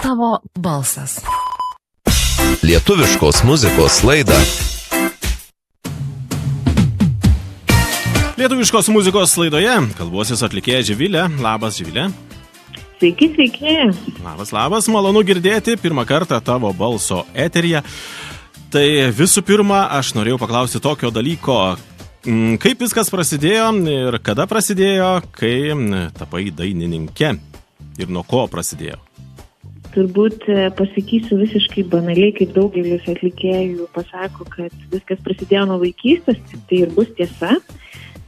Tavo balsas. Lietuviškos muzikos laida. Lietuviškos muzikos laidoje kalbuosi su atlikėja Živilė. Labas, Živilė. Sveiki, sveiki. Labas, malonu girdėti pirmą kartą tavo balso eteryje. Tai visų pirma, aš norėjau paklausti tokio dalyko, kaip viskas prasidėjo ir kada prasidėjo, kai tapai dainininkė ir nuo ko prasidėjo? Turbūt pasakysiu visiškai banaliai, kaip daugelis atlikėjų pasako, kad viskas prasidėjo nuo vaikystės, tai ir bus tiesa,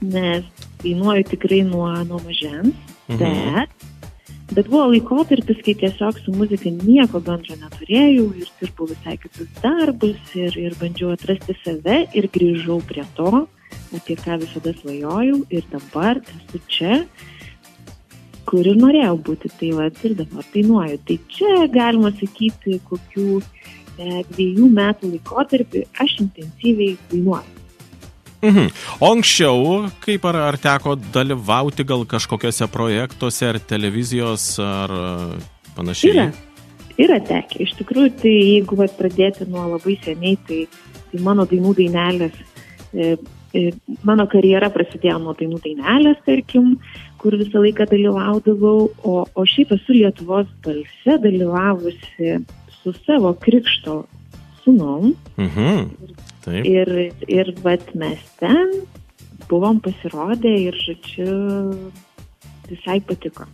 nes dainuoju tikrai nuo mažens, bet buvo laikotarpis, kai tiesiog su muzika nieko bendro neturėjau ir dirbau visai kitus darbus ir bandžiau atrasti save ir grįžau prie to, apie ką visada svajojau ir dabar esu čia, kur ir norėjau būti, tai ir dabar dainuoju. Tai čia galima sakyti, kokių 2 metų laikotarpį aš intensyviai dainuoju. O anksčiau, kaip ar teko dalyvauti gal kažkokiuose projektuose ar televizijos ar panašiai? Yra tekę. Iš tikrųjų, tai jeigu pradėti nuo labai seniai, tai mano dainų dainelės, mano karjera prasidėjo nuo dainų dainelės, tarkim, kur visą laiką dalyvaudavau, o šiaip esu Lietuvos balse dalyvavusi su savo krikšto sūnum. Taip. Ir mes ten buvom pasirodę ir, žodžiu, visai patiko.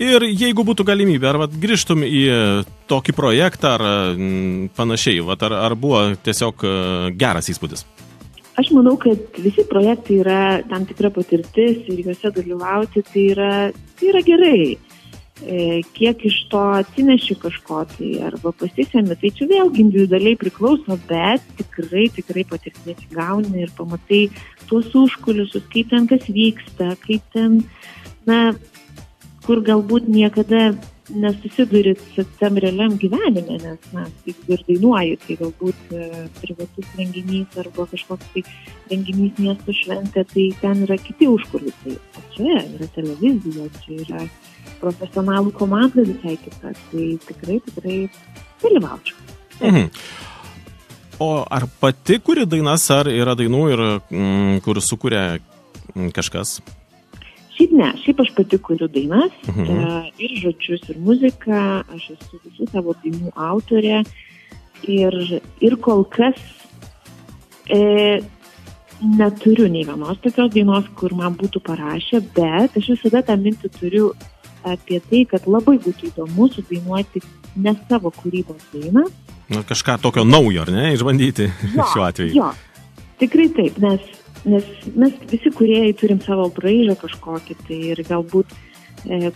Ir jeigu būtų galimybė, ar grįžtum į tokį projektą ar panašiai, ar buvo tiesiog geras įspūdis? Aš manau, kad visi projektai yra tam tikra patirtis ir juose dalyvauti, tai yra gerai. Kiek iš to atsineši kažko, tai arba pasisemi, tai čia vėlgi individualiai priklauso, bet tikrai patirties gauni ir pamatai tuos užkulisius, kaip ten kas vyksta, kaip ten, kur galbūt niekada nesusidurit su tam realiam gyvenime, nes, kaip ir dainuoju, tai galbūt privatus renginys arba kažkoks tai renginys miesto šventė, tai ten yra kiti užkulisiai. O čia yra televizija, čia yra profesionalų komanda visai kita, tai tikrai dalyvaučiau. O ar pati kuri dainas, ar yra dainų ir kur sukuria kažkas? Šiaip aš pati kuriu dainas, ir žodžius, ir muziką, aš esu visų savo dainų autorė ir kol kas neturiu nei vienos tokios dainos, kur man būtų parašę, bet aš visada tą mintį turiu apie tai, kad labai būtų įdomu sudainuoti ne savo kūrybos dainą. Kažką tokio naujo, ar ne, išbandyti šiuo atveju? Jo, tikrai taip, nes mes visi kūrėjai turim savo braižą kažkokį, tai ir galbūt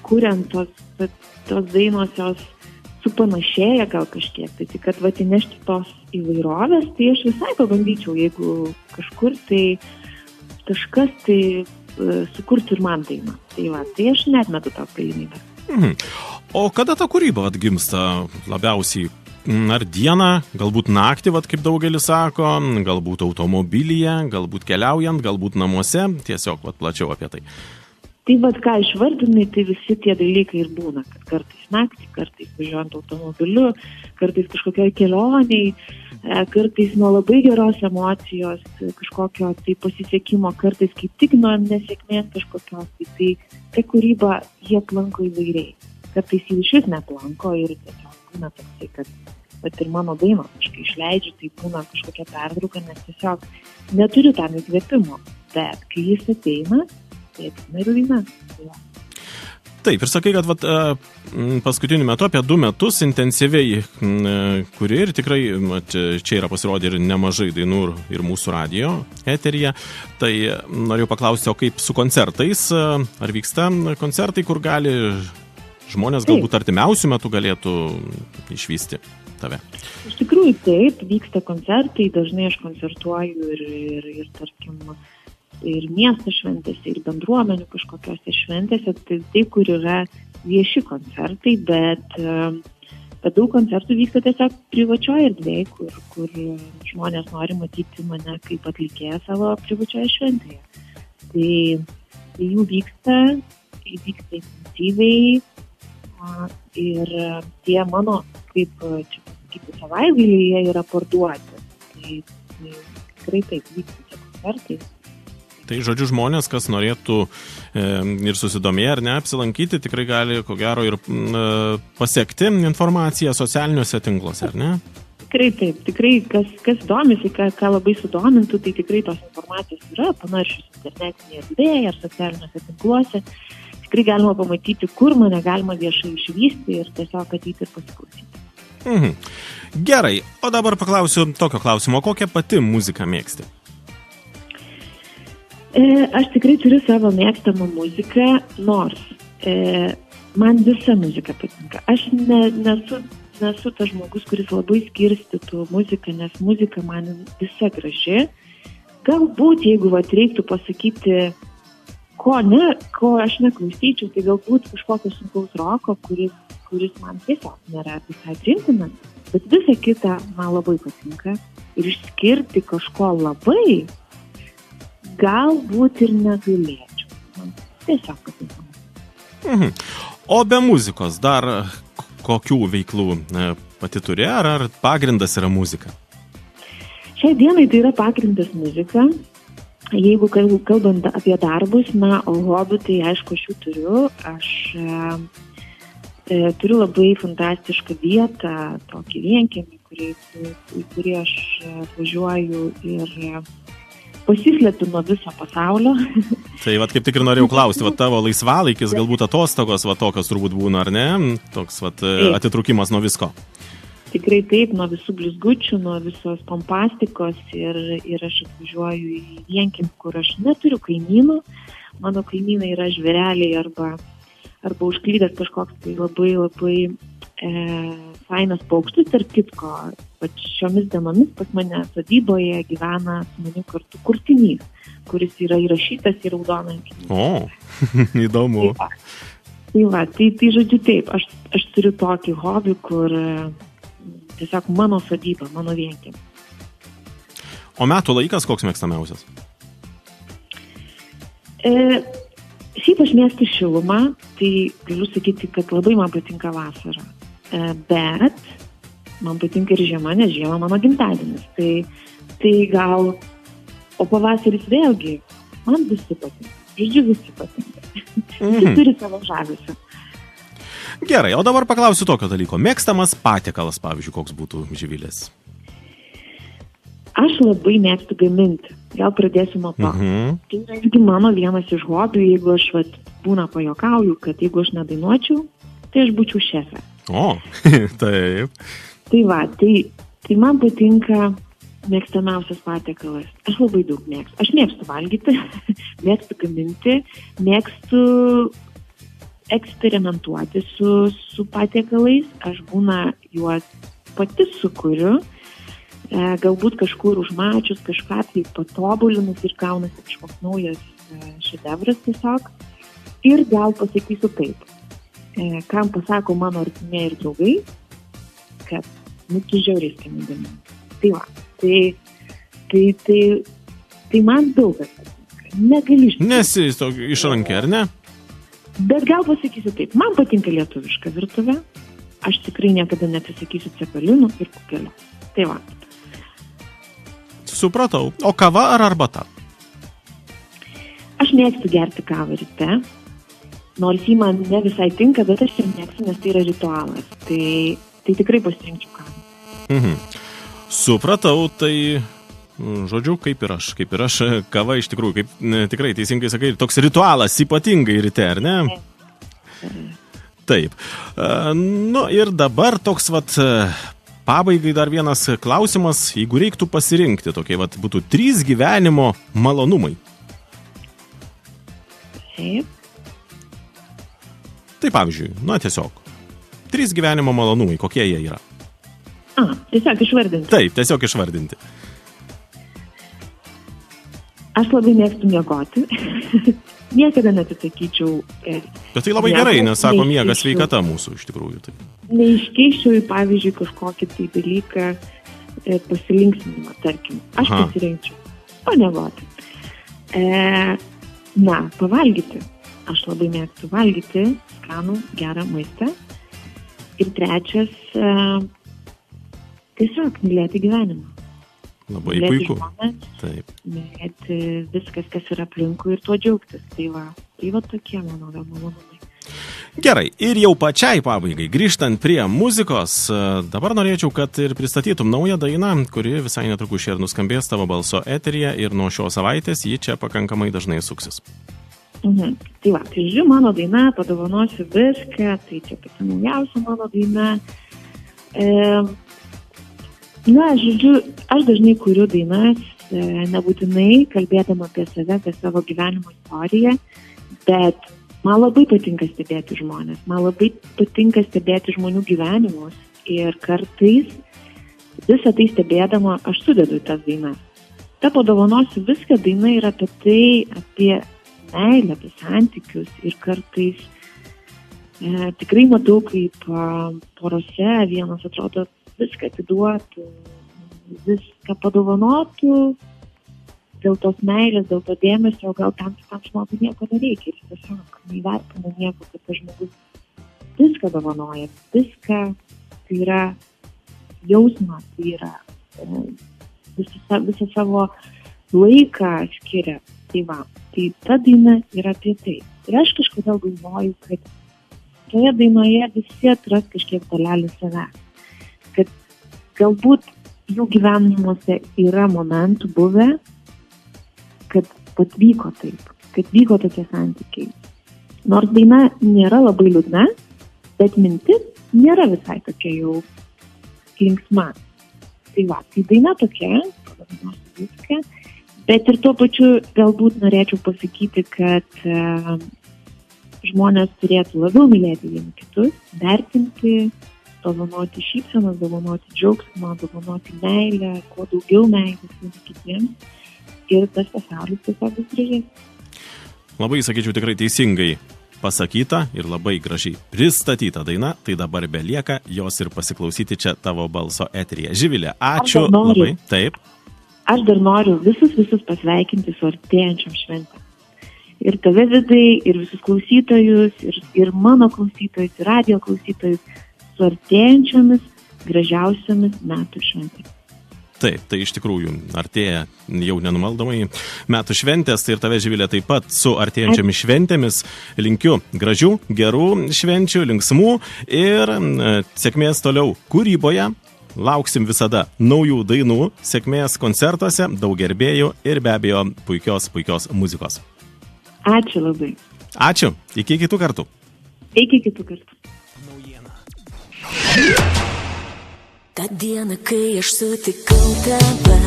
kuriant tos dainos jos supanašėja gal kažkiek, tai tik kad įnešti tos įvairovės, tai aš visai pabandyčiau, jeigu kažkur tai kažkas tai sukurtų ir man dainą. Tai aš neatmetu tos galimybės. O kada ta kūryba atgimsta labiausiai? Ar dieną, galbūt naktį, kaip daugelis sako, galbūt automobilyje, galbūt keliaujant, galbūt namuose, tiesiog plačiau apie tai. Tai ką išvardinai, tai visi tie dalykai ir būna, kad kartais naktį, kartais važiuojant automobiliu, kartais kažkokioj kelioniai, kartais nuo labai geros emocijos, kažkokio tai pasisekimo, kartais kaip tik nuo nesėkmės kažkokios, tai kūryba jie aplanko įvairiai. Kartais jų išvis neplanko ir tiesiog būna toksai, kad ir mano dainos kažkai išleidžiu, tai būna kažkokia pertrauka, nes tiesiog neturiu tam įkvėpimo, bet kai jis ateina, tai ateina ir daina. Taip, ir sakai, kad paskutiniu metu apie 2 metus intensyviai kuri ir tikrai čia yra pasirodę ir nemažai dainų ir mūsų radijo eteryje. Tai norėjau paklausti, o kaip su koncertais, ar vyksta koncertai, kur gali žmonės galbūt artimiausių metų galėtų išvysti tave? Iš tikrųjų taip, vyksta koncertai, dažnai aš koncertuoju ir tarkim, ir miesto šventėse, ir bendruomenių kažkokiose šventėse, tai kur yra vieši koncertai, bet daug koncertų vyksta tiesiog privačioje erdvėje, kur žmonės nori matyti mane kaip atlikėją savo privačioje šventėje. Tai jų vyksta intensyviai, ir tie mano, kaip čia pasakyti, savaitgaliai, jie yra parduoti. Tai tikrai taip vyksta tie koncertai. Tai žodžiu, žmonės, kas norėtų ir susidomėję ar ne apsilankyti, tikrai gali, ko gero, ir pasiekti informaciją socialiniuose tinkluose, ar ne? Tikrai taip, tikrai kas domisi, ką labai sudomintų, tai tikrai tos informacijos yra panašios internetinėje erdvėje ar socialiniuose tinkluose. Tikrai galima pamatyti, kur mane galima viešai išvysti ir tiesiog ateiti ir pasiklausyti. Gerai, o dabar paklausiu tokio klausimo, kokią pati muziką mėgsti? Aš tikrai turiu savo mėgstamą muziką, nors man visa muzika patinka. Aš nesu tas žmogus, kuris labai skirstytų muziką, nes muzika man visa graži. Galbūt, jeigu reiktų pasakyti, ko aš neklausyčiau, tai galbūt kažkokio sunkaus roko, kuris man tiesiog nėra visai priimtinas, bet visa kita man labai patinka. Ir išskirti kažko labai galbūt ir negalėčiau. Man tiesiog patinka. O be muzikos dar kokių veiklų pati turi, ar pagrindas yra muzika? Šiai dienai tai yra pagrindas muzika. Jeigu kalbant apie darbus, o hobių, tai aišku, aš jų turiu. Aš turiu labai fantastišką vietą, tokį vienkiemį, kurį aš važiuoju ir pasislėpiu nuo viso pasaulio. Tai kaip tik ir norėjau klausti, tavo laisvalaikis, galbūt atostogos, tokios turbūt būna, ar ne? Toks atitrūkimas nuo visko. Tikrai taip, nuo visų blizgučių, nuo visos pompastikos ir aš atvažiuoju į vienkiemį, kur aš neturiu kaimynų. Mano kaimynai yra žvėreliai arba užklydęs kažkoks tai labai, labai fainas paukštis. Tarp kitko, šiomis dienomis pas mane sodyboje gyvena su manim kartu kurtinys, kuris yra įrašytas į raudoną knygą. O, įdomu. Tai žodžiu taip, aš turiu tokį hobį, kur tiesiog mano sodyba, mano vienkiemį. O metų laikas koks mėgstamiausias? Šiaip aš mėgstu šilumą, tai galiu sakyti, kad labai man patinka vasara. Bet man patinka ir žiema, nes žiema mano gimtadienis. Tai gal, o pavasaris vėlgi, man visi patinka. Žodžiu, visi patinka. Visi turi savo žavesį. Gerai, o dabar paklausiu tokio dalyko. Mėgstamas patiekalas, pavyzdžiui, koks būtų Živilės? Aš labai mėgstu gaminti. Gal pradėsiu nuo to. Tai yra irgi mano vienas iš hobių, jeigu aš būna pajokauju, kad jeigu aš nedainuočiau, tai aš būčiau šefė. O, taip. Tai man patinka mėgstamiausias patiekalas. Aš labai daug mėgstu. Aš mėgstu valgyti, mėgstu gaminti, mėgstu eksperimentuoti su patiekalais. Aš būna juos pati sukuriu. Galbūt kažkur užmačius, kažką tai patobulinus ir gaunasi kažkoks naujas šedevras tiesiog. Ir gal pasakysiu taip, kam pasako mano artimieji ir draugai, kad tu žiauriai skaniai gamini. Tai man daug kas patinka. Negali ištikti. Nesi išrankė, ar ne? Bet gal pasakysiu taip, man patinka lietuviška virtuvė. Aš tikrai niekada neatsisakysiu cepelinų ir kukelio. Tai va. Supratau. O kava ar arbata? Aš mėgstu gerti kavą ryte, nors jį man ne visai tinka, bet aš ją mėgstu, nes tai yra ritualas. Tai tikrai pasirinkčiau kavą. Supratau, tai, žodžiu, kaip ir aš, kava iš tikrųjų, kaip tikrai teisingai sakai, toks ritualas ypatingai ryte, ar ne? Taip. Ir dabar toks pabaigai dar vienas klausimas, jeigu reiktų pasirinkti, tokie būtų 3 gyvenimo malonumai. Taip. Tai pavyzdžiui, tiesiog. 3 gyvenimo malonumai, kokie jie yra? Tiesiog išvardinti. Taip, tiesiog išvardinti. Aš labai mėgstu miegoti. Niekada neatsisakyčiau. Bet tai labai gerai, nes sako miegas sveikata mūsų iš tikrųjų. Tai. Neiškeiščiau, pavyzdžiui, kažkokį tai dalyką pasilinksminimą, tarkim. Aš pasirinkčiau pamiegoti. Pavalgyti. Aš labai mėgstu valgyti skanų, gerą maistą. Ir trečias, tiesiog mylėti gyvenimą. Labai Mylėti puiku. žmones, Taip. mylėti viskas, kas yra aplinkui ir tuo džiaugtis. Tai va tokie mano gal malonumai. Gerai, ir jau pačiai pabaigai, grįžtant prie muzikos, dabar norėčiau, kad ir pristatytum naują dainą, kuri visai netrukus čia ir nuskambės tavo balso eteryje ir nuo šios savaitės ji čia pakankamai dažnai suksis. Tai va, tai žiūrėjau mano daina, padovanosiu viską, tai čia pati naujausia mano daina. Žodžiu, aš dažnai kuriu dainas, nebūtinai kalbėdama apie save, apie savo gyvenimo istoriją, bet man labai patinka stebėti žmonės, man labai patinka stebėti žmonių gyvenimus ir kartais visą tai stebėdama aš sudedu į tas dainas. Ta padovanosiu viską daina yra apie tai, apie meilę, apie santykius ir kartais tikrai matau, kaip porose vienas atrodo viską atiduotų, viską padovanotų dėl tos meilės, dėl to dėmesio, gal tam žmogui nieko nereikia ir tiesiog neįvertina nieko, kad tas žmogus viską dovanoja, viską, tai yra jausmas, tai yra visą savo laiką skiria. Tai va, tai ta daina yra apie tai. Ir aš kažkodėl galvoju, kad toje dainoje visi atras kažkiek dalelį savęs. Kad galbūt jų gyvenimuose yra momentų buvę, kad vyko taip, kad vyko tokie santykiai. Nors daina nėra labai liūdna, bet mintis nėra visai tokia jau linksma. Tai va, tai daina tokia, viską, bet ir tuo pačiu galbūt norėčiau pasakyti, kad žmonės turėtų labiau mylėti vieni kitus, vertinti, dovanoti šypsenas, dovanoti džiaugsmą, dovanoti meilę, kuo daugiau meilės vieni kitiems. Ir tas pasaulis tiesiog bus gražės. Labai, sakyčiau, tikrai teisingai pasakyta ir labai gražiai pristatyta daina, tai dabar belieka jos ir pasiklausyti čia tavo balso eteryje. Živilė, ačiū labai. Taip. Aš dar noriu visus pasveikinti su artėjančiom šventėm. Ir tave, Vidai, ir visus klausytojus, ir mano klausytojus, ir radio klausytojus, su artėjančiomis gražiausiamis metų šventėmis. Taip, tai iš tikrųjų artėja jau nenumaldomai metų šventės, tai ir tave, Živilė, taip pat su artėjančiamis šventėmis linkiu gražių, gerų švenčių, linksmų ir sėkmės toliau kūryboje. Lauksim visada naujų dainų, sėkmės koncertuose, daug gerbėjų ir be abejo puikios muzikos. Ačiū labai. Ačiū, iki kitų kartų. Iki kitų kartų. Ta diena, kai aš sutikau tave,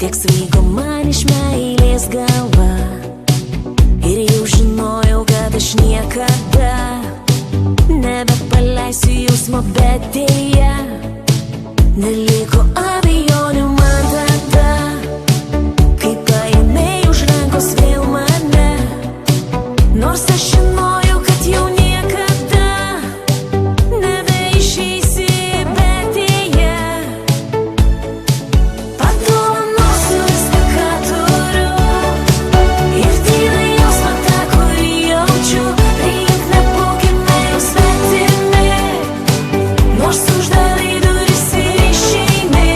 tiek svaigo man iš meilės galva. Ir jau žinojau, kad aš niekada nebepaleisiu jausmo, bet dėja neliko abejonių man tada, kai paėmei už rankos vėl mane. Nors aš žinojau, kad jau niekada nebeišeisi, bet dėja padovanosiu viską, ką turiu. Ir tyrai jausmą tą, kurį jaučiu, priimk nebūkime jau svetimi. Nors uždarai duris ir išeini,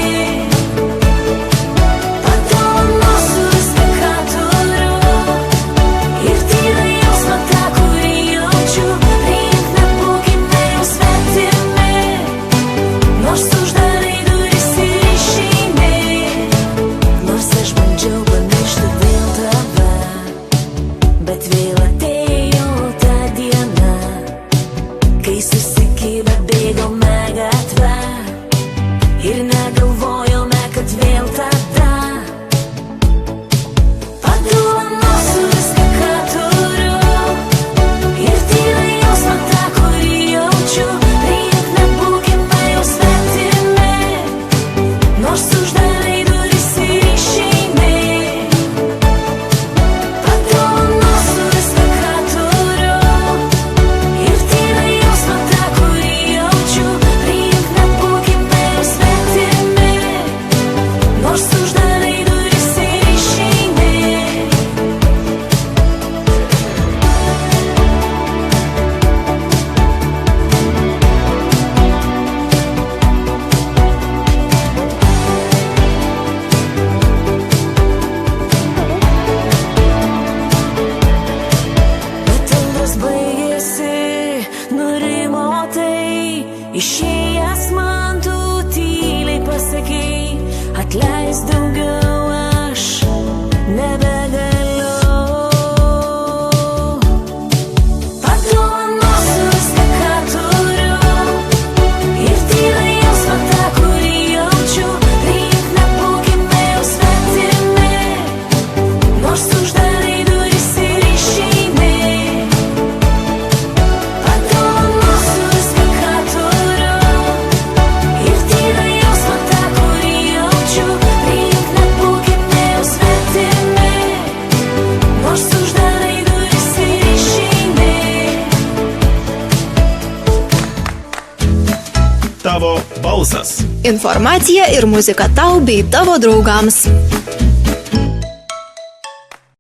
Išėjęs man tu tyliai pasakei, atleis daugiau aš nebegaliu. Padovanosiu viską, ką turiu, ir tyrai jausmą tą, kurį jaučiu. Priimk, nebūkime jau svetimi, nors uždarai duris ir išeini. Padovanosiu viską, ką turiu, ir tyrai jausmą tą, kurį jaučiu. Priimk, nebūkime jau svetimi, nors uždarai duris ir išeini. Tavo balsas. Informacija ir muzika tau bei tavo draugams.